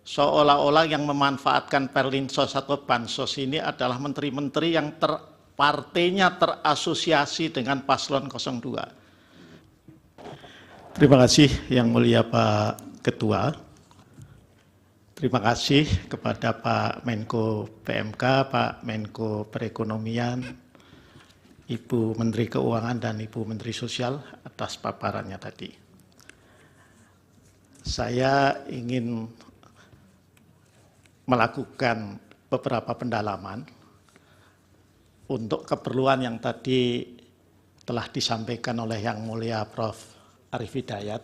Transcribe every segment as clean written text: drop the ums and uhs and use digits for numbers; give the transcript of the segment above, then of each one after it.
seolah-olah yang memanfaatkan Perlinsos atau Bansos ini adalah menteri-menteri yang partainya terasosiasi dengan paslon 02. Terima kasih yang mulia Pak Ketua. Terima kasih kepada Pak Menko PMK, Pak Menko Perekonomian, Ibu Menteri Keuangan dan Ibu Menteri Sosial atas paparannya tadi. Saya ingin melakukan beberapa pendalaman untuk keperluan yang tadi telah disampaikan oleh Yang Mulia Prof. Arief Hidayat,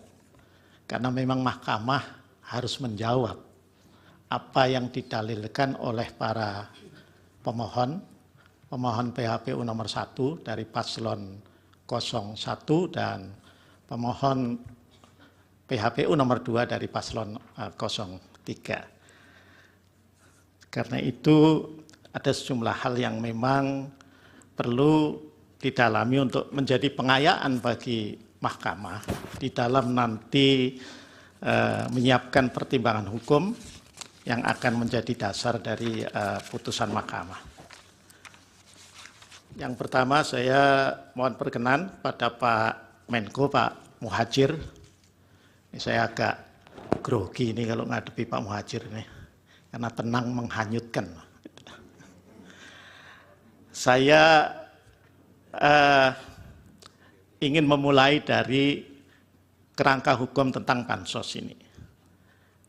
karena memang Mahkamah harus menjawab apa yang didalilkan oleh para pemohon PHPU nomor 1 dari paslon 01 dan pemohon PHPU nomor 2 dari paslon 03. Karena itu ada sejumlah hal yang memang perlu didalami untuk menjadi pengayaan bagi Mahkamah di dalam nanti menyiapkan pertimbangan hukum yang akan menjadi dasar dari putusan Mahkamah. Yang pertama saya mohon perkenan pada Pak Menko, Pak Muhadjir. Ini saya agak grogi ini kalau ngadepi Pak Muhadjir ini, karena tenang menghanyutkan. Saya ingin memulai dari kerangka hukum tentang Bansos ini.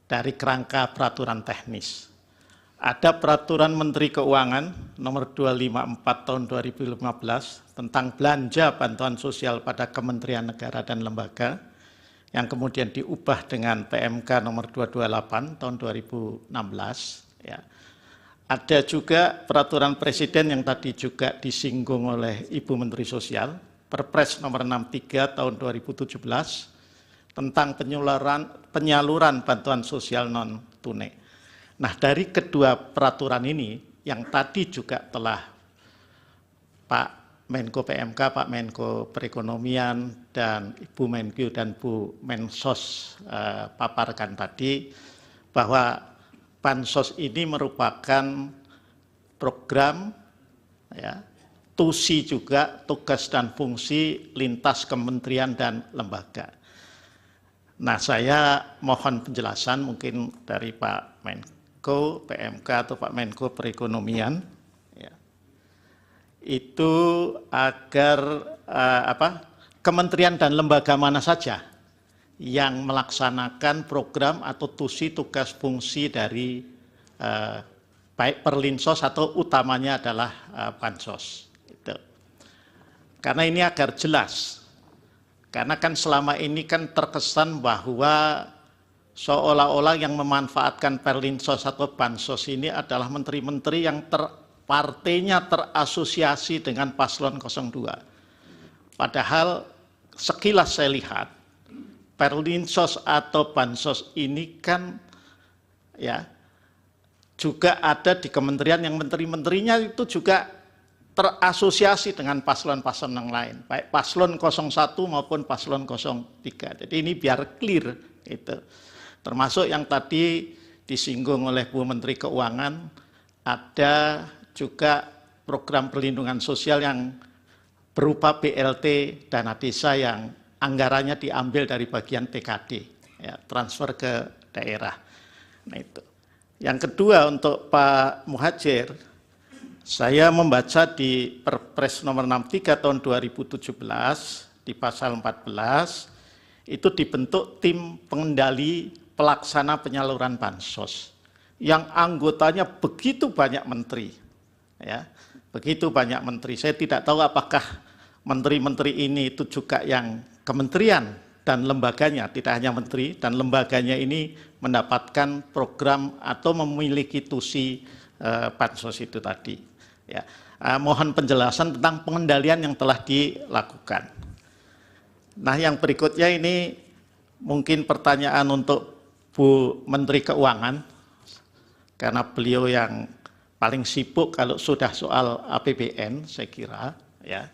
Dari kerangka peraturan teknis. Ada peraturan Menteri Keuangan nomor 254 tahun 2015 tentang belanja bantuan sosial pada kementerian negara dan lembaga yang kemudian diubah dengan PMK nomor 228 tahun 2016. Ya. Ada juga peraturan Presiden yang tadi juga disinggung oleh Ibu Menteri Sosial, Perpres nomor 63 tahun 2017 tentang penyaluran bantuan sosial non tunai. Nah, dari kedua peraturan ini yang tadi juga telah Pak Menko PMK, Pak Menko Perekonomian dan Ibu Menkyu dan Bu Mensos paparkan tadi, bahwa Bansos ini merupakan program ya, TUSI juga, tugas dan fungsi lintas kementerian dan lembaga. Nah, saya mohon penjelasan mungkin dari Pak Menko PMK atau Pak Menko Perekonomian, ya, itu agar kementerian dan lembaga mana saja yang melaksanakan program atau TUSI, tugas fungsi dari baik Perlinsos atau utamanya adalah Bansos. Karena ini agar jelas, karena kan selama ini kan terkesan bahwa seolah-olah yang memanfaatkan Perlinsos atau Bansos ini adalah menteri-menteri yang partainya terasosiasi dengan paslon 02. Padahal sekilas saya lihat, Perlinsos atau Bansos ini kan ya juga ada di kementerian yang menteri-menterinya itu juga terasosiasi dengan paslon-paslon yang lain, baik paslon 01 maupun paslon 03. Jadi ini biar clear itu. Termasuk yang tadi disinggung oleh Bu Menteri Keuangan, ada juga program perlindungan sosial yang berupa BLT dana desa yang anggarannya diambil dari bagian TKD, ya, transfer ke daerah. Nah itu. Yang kedua untuk Pak Muhadjir, saya membaca di Perpres nomor 63 tahun 2017 di pasal 14 itu dibentuk tim pengendali pelaksana penyaluran bansos yang anggotanya begitu banyak menteri, ya, begitu banyak menteri. Saya tidak tahu apakah menteri-menteri ini itu juga yang kementerian dan lembaganya, tidak hanya menteri dan lembaganya ini mendapatkan program atau memiliki TUSI bansos itu tadi. Ya, mohon penjelasan tentang pengendalian yang telah dilakukan. Nah, yang berikutnya ini mungkin pertanyaan untuk Bu Menteri Keuangan, karena beliau yang paling sibuk kalau sudah soal APBN, saya kira. Ya,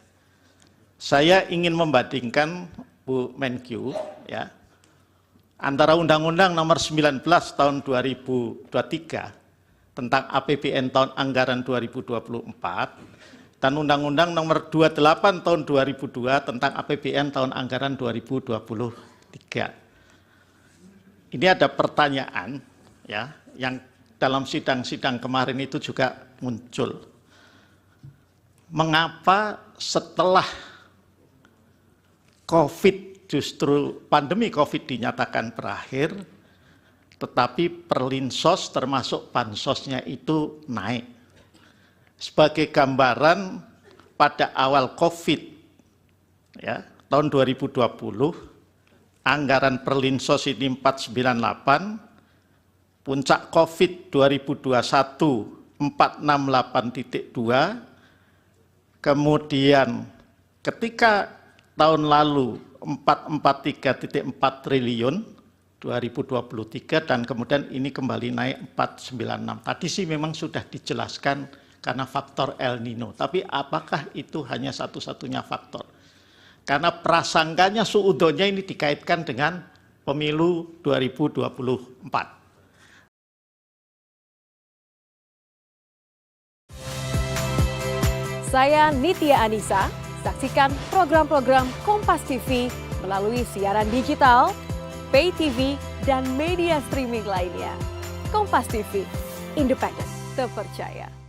saya ingin membandingkan Bu Menkyu, ya, antara Undang-Undang Nomor 19 Tahun 2023 tentang APBN tahun anggaran 2024 dan Undang-Undang Nomor 28 Tahun 2002 tentang APBN tahun anggaran 2023. Ini ada pertanyaan ya yang dalam sidang-sidang kemarin itu juga muncul. Mengapa setelah COVID, justru pandemi COVID dinyatakan berakhir, tetapi Perlinsos termasuk bansosnya itu naik? Sebagai gambaran, pada awal COVID ya, tahun 2020, anggaran Perlinsos ini 498, puncak COVID 2021 468,2, kemudian ketika tahun lalu 443,4 triliun 2023 dan kemudian ini kembali naik 496. Tadi sih memang sudah dijelaskan karena faktor El Nino. Tapi apakah itu hanya satu-satunya faktor? Karena prasangkanya suudonya ini dikaitkan dengan pemilu 2024. Saya Nitya Anissa, saksikan program-program Kompas TV melalui siaran digital, pay TV, dan media streaming lainnya. Kompas TV, independen, terpercaya.